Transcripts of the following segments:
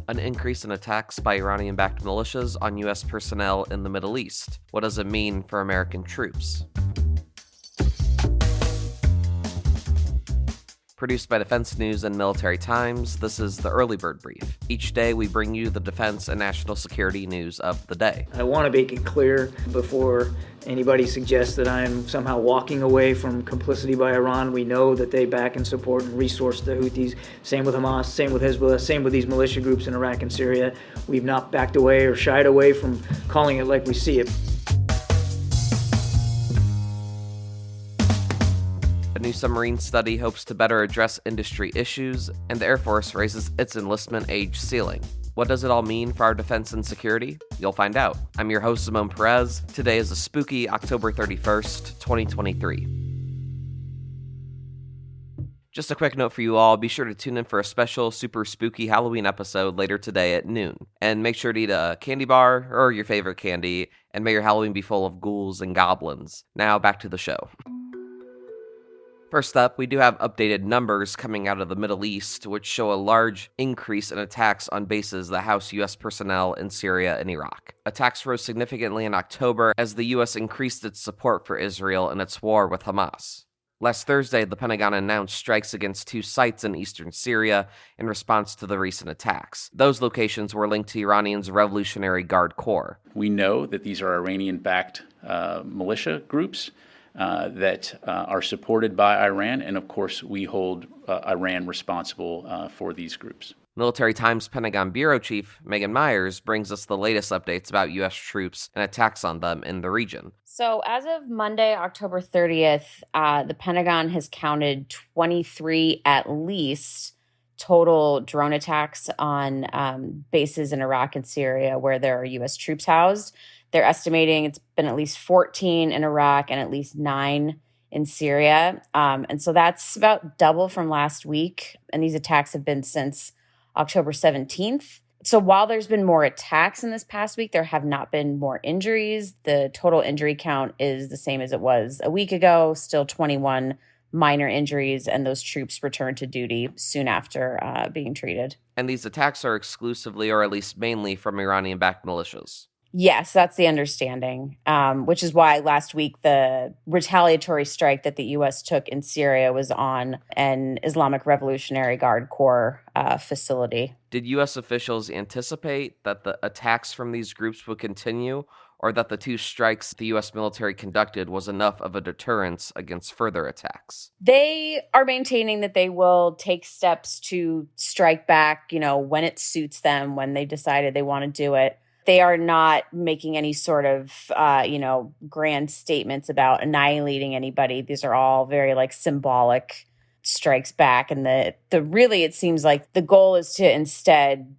An increase in attacks by Iranian-backed militias on U.S. personnel in the Middle East. What does it mean for American troops? Produced by Defense News and Military Times, this is the Early Bird Brief. Each day we bring you the defense and national security news of the day. I want to make it clear before anybody suggests that I'm somehow walking away from complicity by Iran. We know that they back and support and resource the Houthis. Same with Hamas, same with Hezbollah, same with these militia groups in Iraq and Syria. We've not backed away or shied away from calling it like we see it. A new submarine study hopes to better address industry issues, and the Air Force raises its enlistment age ceiling. What does it all mean for our defense and security? You'll find out. I'm your host, Simone Perez. Today is a spooky October 31st, 2023. Just a quick note for you all, be sure to tune in for a special super spooky Halloween episode later today at noon. And make sure to eat a candy bar or your favorite candy, and may your Halloween be full of ghouls and goblins. Now back to the show. First up, we do have updated numbers coming out of the Middle East, which show a large increase in attacks on bases that house U.S. personnel in Syria and Iraq. Attacks rose significantly in October as the U.S. increased its support for Israel in its war with Hamas. Last Thursday, the Pentagon announced strikes against 2 sites in eastern Syria in response to the recent attacks. Those locations were linked to Iranian's Revolutionary Guard Corps. We know that these are Iranian-backed militia groups that are supported by Iran, and of course we hold Iran responsible for these groups. Military Times Pentagon Bureau Chief Megan Myers brings us the latest updates about U.S. troops and attacks on them in the region. So as of Monday, October 30th, the Pentagon has counted 23 at least total drone attacks on bases in Iraq and Syria where there are U.S. troops housed. They're estimating it's been at least 14 in Iraq and at least 9 in Syria. And so that's about double from last week. And these attacks have been since October 17th. So while there's been more attacks in this past week, there have not been more injuries. The total injury count is the same as it was a week ago, still 21 minor injuries, and those troops returned to duty soon after being treated. And these attacks are exclusively, or at least mainly, from Iranian-backed militias. Yes, that's the understanding, which is why last week the retaliatory strike that the U.S. took in Syria was on an Islamic Revolutionary Guard Corps facility. Did U.S. officials anticipate that the attacks from these groups would continue, or that the 2 strikes the U.S. military conducted was enough of a deterrence against further attacks? They are maintaining that they will take steps to strike back, when it suits them, when they decided they want to do it. They are not making any sort of, grand statements about annihilating anybody. These are all very symbolic strikes back. And the really, it seems like the goal is to instead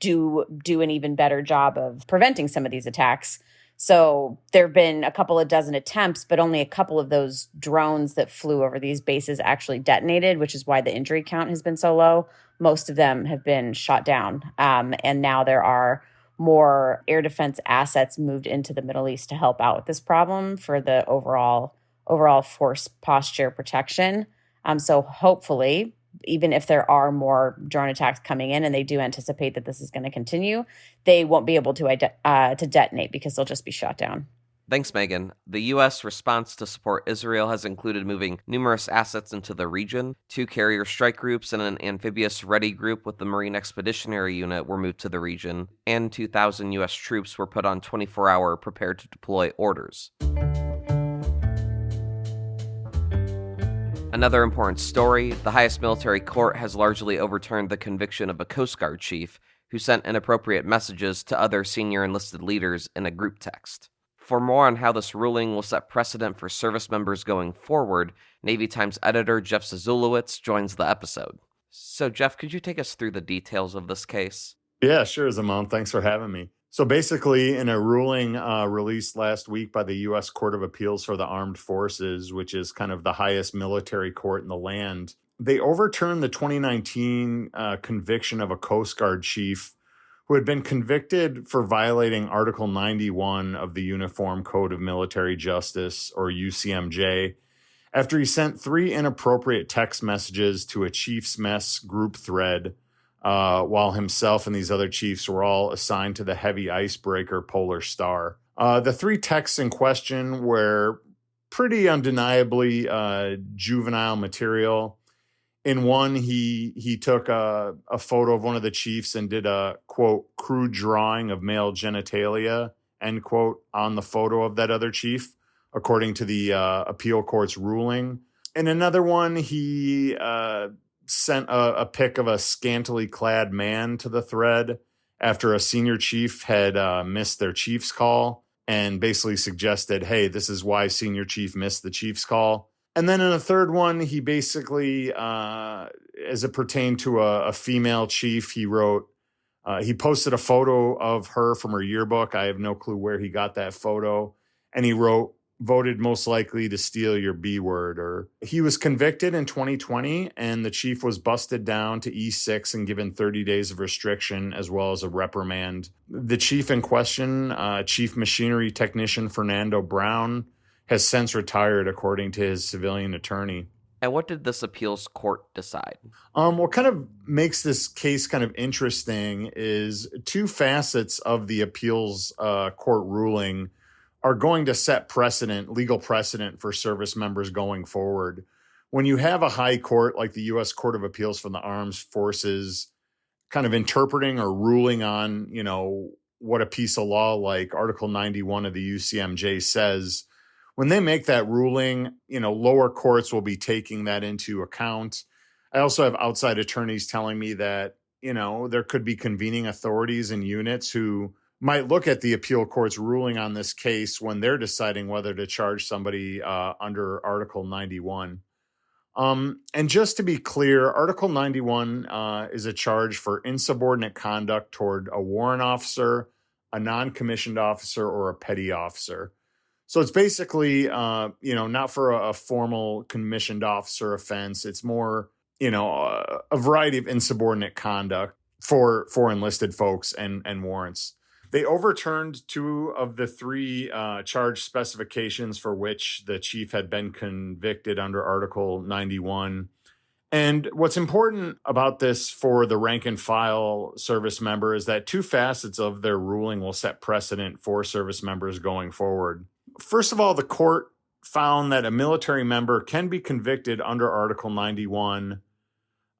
do an even better job of preventing some of these attacks. So there have been a couple of dozen attempts, but only a couple of those drones that flew over these bases actually detonated, which is why the injury count has been so low. Most of them have been shot down. And now there are more air defense assets moved into the Middle East to help out with this problem for the overall force posture protection. So hopefully, even if there are more drone attacks coming in, and they do anticipate that this is going to continue, they won't be able to detonate because they'll just be shot down. Thanks, Megan. The U.S. response to support Israel has included moving numerous assets into the region. 2 carrier strike groups and an amphibious ready group with the Marine Expeditionary Unit were moved to the region, and 2,000 U.S. troops were put on 24-hour prepared to deploy orders. Another important story, the highest military court has largely overturned the conviction of a Coast Guard chief who sent inappropriate messages to other senior enlisted leaders in a group text. For more on how this ruling will set precedent for service members going forward, Navy Times editor Jeff Zazulowicz joins the episode. So Jeff, could you take us through the details of this case? Yeah, sure, Zaman. Thanks for having me. So basically, in a ruling released last week by the U.S. Court of Appeals for the Armed Forces, which is kind of the highest military court in the land, they overturned the 2019 conviction of a Coast Guard chief who had been convicted for violating Article 91 of the Uniform Code of Military Justice, or UCMJ, after he sent 3 inappropriate text messages to a Chiefs Mess group thread while himself and these other chiefs were all assigned to the heavy icebreaker Polar Star. The 3 texts in question were pretty undeniably juvenile material. In one, he took a photo of one of the chiefs and did a, quote, crude drawing of male genitalia, end quote, on the photo of that other chief, according to the appeal court's ruling. In another one, he sent a pic of a scantily clad man to the thread after a senior chief had missed their chief's call and basically suggested, hey, this is why senior chief missed the chief's call. And then in a third one, he basically, as it pertained to a female chief, he wrote, he posted a photo of her from her yearbook. I have no clue where he got that photo. And he wrote, voted most likely to steal your B word. Or he was convicted in 2020, and the chief was busted down to E6 and given 30 days of restriction as well as a reprimand. The chief in question, Chief Machinery Technician Fernando Brown, has since retired, according to his civilian attorney. And what did this appeals court decide? What kind of makes this case kind of interesting is 2 facets of the appeals court ruling are going to set precedent, legal precedent for service members going forward. When you have a high court like the U.S. Court of Appeals for the Armed Forces kind of interpreting or ruling on, what a piece of law like Article 91 of the UCMJ says, when they make that ruling, lower courts will be taking that into account. I also have outside attorneys telling me that, there could be convening authorities and units who might look at the appeal court's ruling on this case when they're deciding whether to charge somebody under Article 91. And just to be clear, Article 91 is a charge for insubordinate conduct toward a warrant officer, a non-commissioned officer, or a petty officer. So it's basically, not for a formal commissioned officer offense. It's more, a variety of insubordinate conduct for enlisted folks and warrants. They overturned 2 of the 3 charge specifications for which the chief had been convicted under Article 91. And what's important about this for the rank and file service member is that 2 facets of their ruling will set precedent for service members going forward. First of all, the court found that a military member can be convicted under Article 91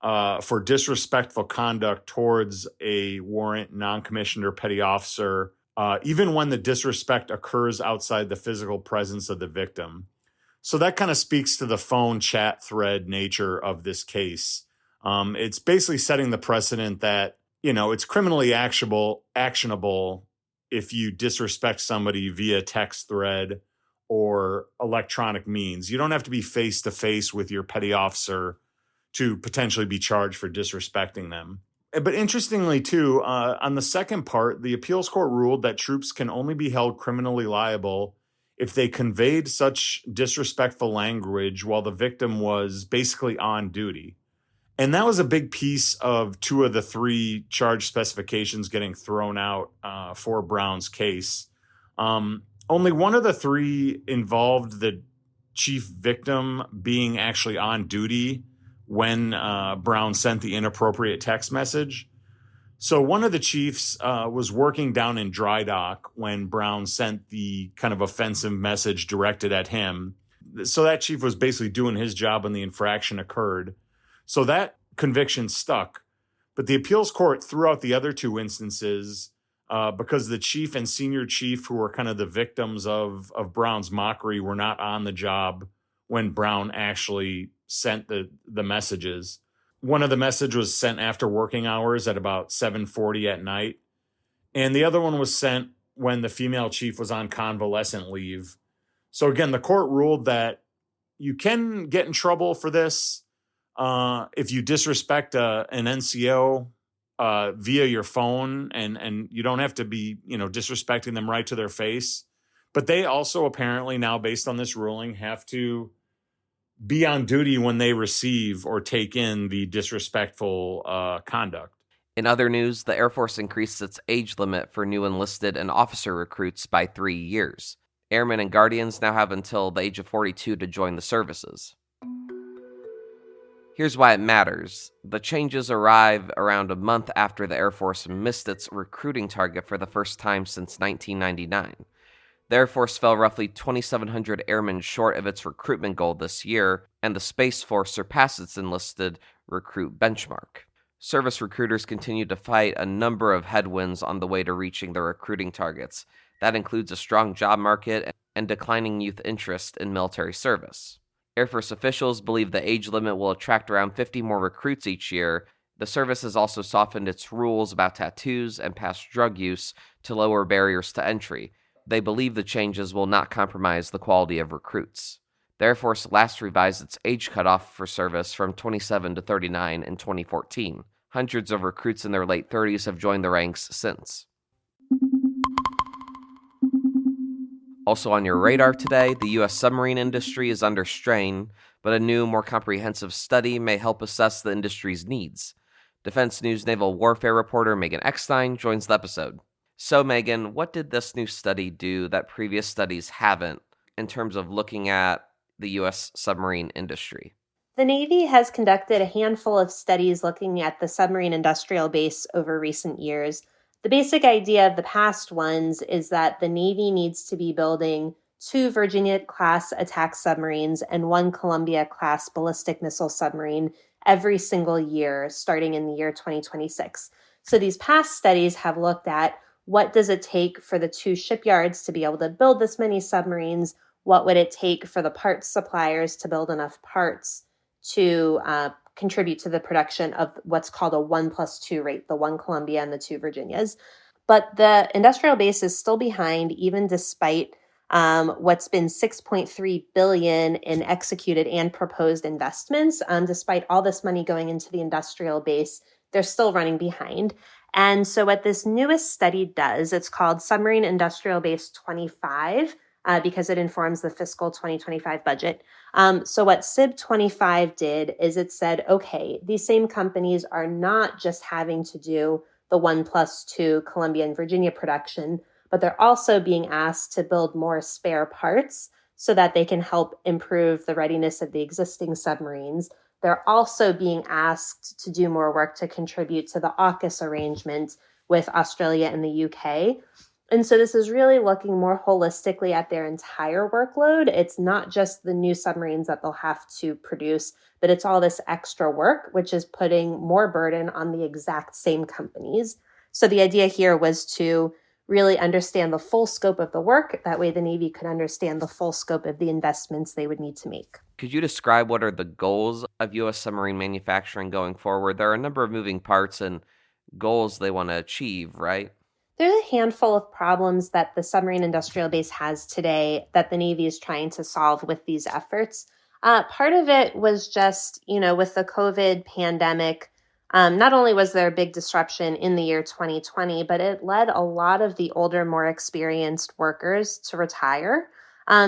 for disrespectful conduct towards a warrant, non-commissioned or petty officer, even when the disrespect occurs outside the physical presence of the victim. So that kind of speaks to the phone chat thread nature of this case. It's basically setting the precedent that, it's criminally actionable if you disrespect somebody via text thread or electronic means. You don't have to be face-to-face with your petty officer to potentially be charged for disrespecting them. But interestingly, too, on the second part, the appeals court ruled that troops can only be held criminally liable if they conveyed such disrespectful language while the victim was basically on duty. And that was a big piece of 2 of the 3 charge specifications getting thrown out for Brown's case. Only one of the 3 involved the chief victim being actually on duty when Brown sent the inappropriate text message. So one of the chiefs was working down in dry dock when Brown sent the kind of offensive message directed at him. So that chief was basically doing his job when the infraction occurred. So that conviction stuck. But the appeals court threw out the other 2 instances because the chief and senior chief, who were kind of the victims of Brown's mockery, were not on the job when Brown actually sent the messages. One of the messages was sent after working hours at about 7:40 at night. And the other one was sent when the female chief was on convalescent leave. So again, the court ruled that you can get in trouble for this if you disrespect an NCO via your phone, and you don't have to be, disrespecting them right to their face. But they also apparently now, based on this ruling, have to be on duty when they receive or take in the disrespectful conduct. In other news, the Air Force increased its age limit for new enlisted and officer recruits by 3 years. Airmen and Guardians now have until the age of 42 to join the services. Here's why it matters. The changes arrive around a month after the Air Force missed its recruiting target for the first time since 1999. The Air Force fell roughly 2,700 airmen short of its recruitment goal this year, and the Space Force surpassed its enlisted recruit benchmark. Service recruiters continue to fight a number of headwinds on the way to reaching their recruiting targets. That includes a strong job market and declining youth interest in military service. Air Force officials believe the age limit will attract around 50 more recruits each year. The service has also softened its rules about tattoos and past drug use to lower barriers to entry. They believe the changes will not compromise the quality of recruits. The Air Force last revised its age cutoff for service from 27 to 39 in 2014. Hundreds of recruits in their late 30s have joined the ranks since. Also on your radar today, the U.S. submarine industry is under strain, but a new, more comprehensive study may help assess the industry's needs. Defense News naval warfare reporter Megan Eckstein joins the episode. So, Megan, what did this new study do that previous studies haven't in terms of looking at the U.S. submarine industry? The Navy has conducted a handful of studies looking at the submarine industrial base over recent years. The basic idea of the past ones is that the Navy needs to be building 2 Virginia-class attack submarines and 1 Columbia-class ballistic missile submarine every single year, starting in the year 2026. So these past studies have looked at what does it take for the 2 shipyards to be able to build this many submarines? What would it take for the parts suppliers to build enough parts to contribute to the production of what's called a 1+2 rate, the 1 Columbia and the 2 Virginias? But the industrial base is still behind, even despite what's been $6.3 billion in executed and proposed investments. Despite all this money going into the industrial base, they're still running behind. And so what this newest study does, it's called Submarine Industrial Base 25, because it informs the fiscal 2025 budget. So what SIB 25 did is it said, okay, these same companies are not just having to do the 1+2 Columbia and Virginia production, but they're also being asked to build more spare parts so that they can help improve the readiness of the existing submarines. They're also being asked to do more work to contribute to the AUKUS arrangement with Australia and the UK. And so this is really looking more holistically at their entire workload. It's not just the new submarines that they'll have to produce, but it's all this extra work, which is putting more burden on the exact same companies. So the idea here was to really understand the full scope of the work. That way the Navy could understand the full scope of the investments they would need to make. Could you describe what are the goals of U.S. submarine manufacturing going forward? There are a number of moving parts and goals they want to achieve, right? There's a handful of problems that the submarine industrial base has today that the Navy is trying to solve with these efforts. Part of it was just, with the COVID pandemic, not only was there a big disruption in the year 2020, but it led a lot of the older, more experienced workers to retire.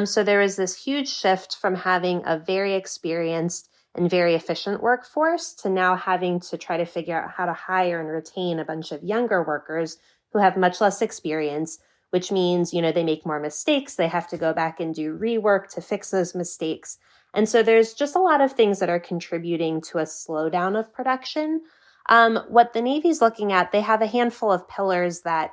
So there was this huge shift from having a very experienced and very efficient workforce to now having to try to figure out how to hire and retain a bunch of younger workers who have much less experience, which means, they make more mistakes. They have to go back and do rework to fix those mistakes. And so there's just a lot of things that are contributing to a slowdown of production. What the Navy's looking at, they have a handful of pillars that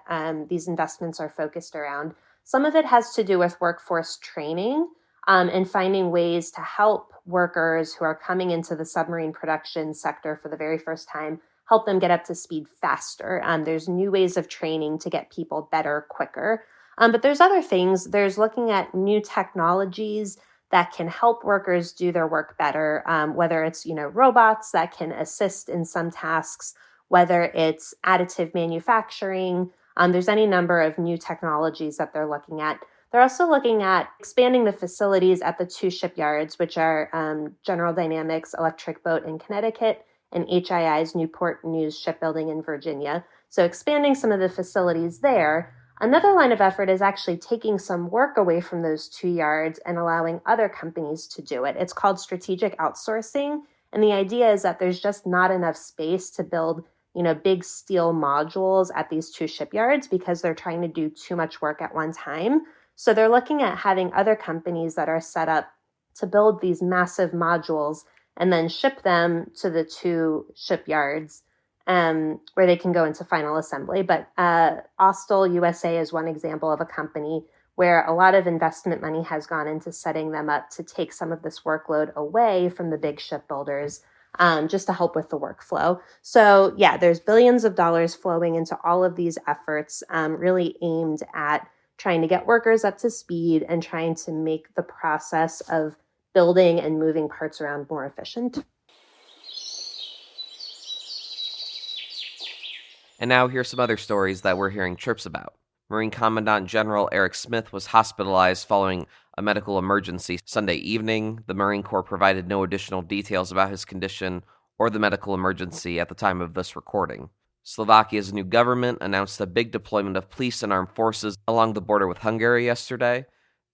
these investments are focused around. Some of it has to do with workforce training and finding ways to help workers who are coming into the submarine production sector for the very first time, help them get up to speed faster. There's new ways of training to get people better quicker. But there's other things. There's looking at new technologies that can help workers do their work better, whether it's, robots that can assist in some tasks, whether it's additive manufacturing. There's any number of new technologies that they're looking at. They're also looking at expanding the facilities at the 2 shipyards, which are General Dynamics Electric Boat in Connecticut and HII's Newport News Shipbuilding in Virginia. So expanding some of the facilities there. Another line of effort is actually taking some work away from those 2 yards and allowing other companies to do it. It's called strategic outsourcing. And the idea is that there's just not enough space to build, big steel modules at these 2 shipyards because they're trying to do too much work at one time. So they're looking at having other companies that are set up to build these massive modules and then ship them to the 2 shipyards where they can go into final assembly. But Austal USA is one example of a company where a lot of investment money has gone into setting them up to take some of this workload away from the big shipbuilders, just to help with the workflow. So yeah, there's billions of dollars flowing into all of these efforts, really aimed at trying to get workers up to speed and trying to make the process of building and moving parts around more efficient. And now here's some other stories that we're hearing chirps about. Marine Commandant General Eric Smith was hospitalized following a medical emergency Sunday evening. The Marine Corps provided no additional details about his condition or the medical emergency at the time of this recording. Slovakia's new government announced a big deployment of police and armed forces along the border with Hungary yesterday.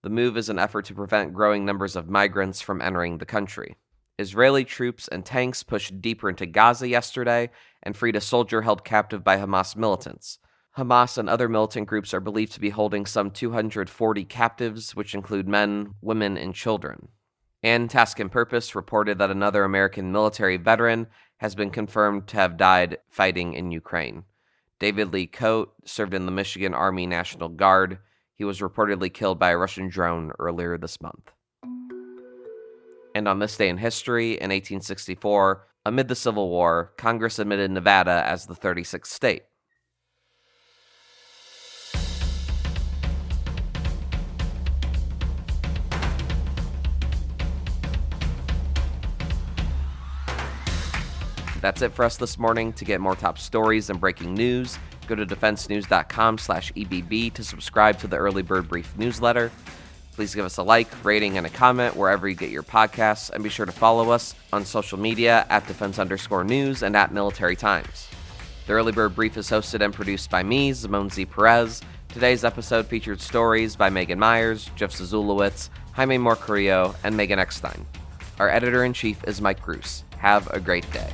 The move is an effort to prevent growing numbers of migrants from entering the country. Israeli troops and tanks pushed deeper into Gaza yesterday and freed a soldier held captive by Hamas militants. Hamas and other militant groups are believed to be holding some 240 captives, which include men, women, and children. And Task and Purpose reported that another American military veteran has been confirmed to have died fighting in Ukraine. David Lee Coate served in the Michigan Army National Guard. He was reportedly killed by a Russian drone earlier this month. And on this day in history, in 1864, amid the Civil War, Congress admitted Nevada as the 36th state. That's it for us this morning. To get more top stories and breaking news, go to defensenews.com/EBB to subscribe to the Early Bird Brief newsletter. Please give us a like, rating, and a comment wherever you get your podcasts, and be sure to follow us on social media at @defense_news and at Military Times. The Early Bird Brief is hosted and produced by me, Zimone Z. Perez. Today's episode featured stories by Megan Myers, Jeff Zazulowicz, Jaime Morcarillo, and Megan Eckstein. Our editor-in-chief is Mike Bruce. Have a great day.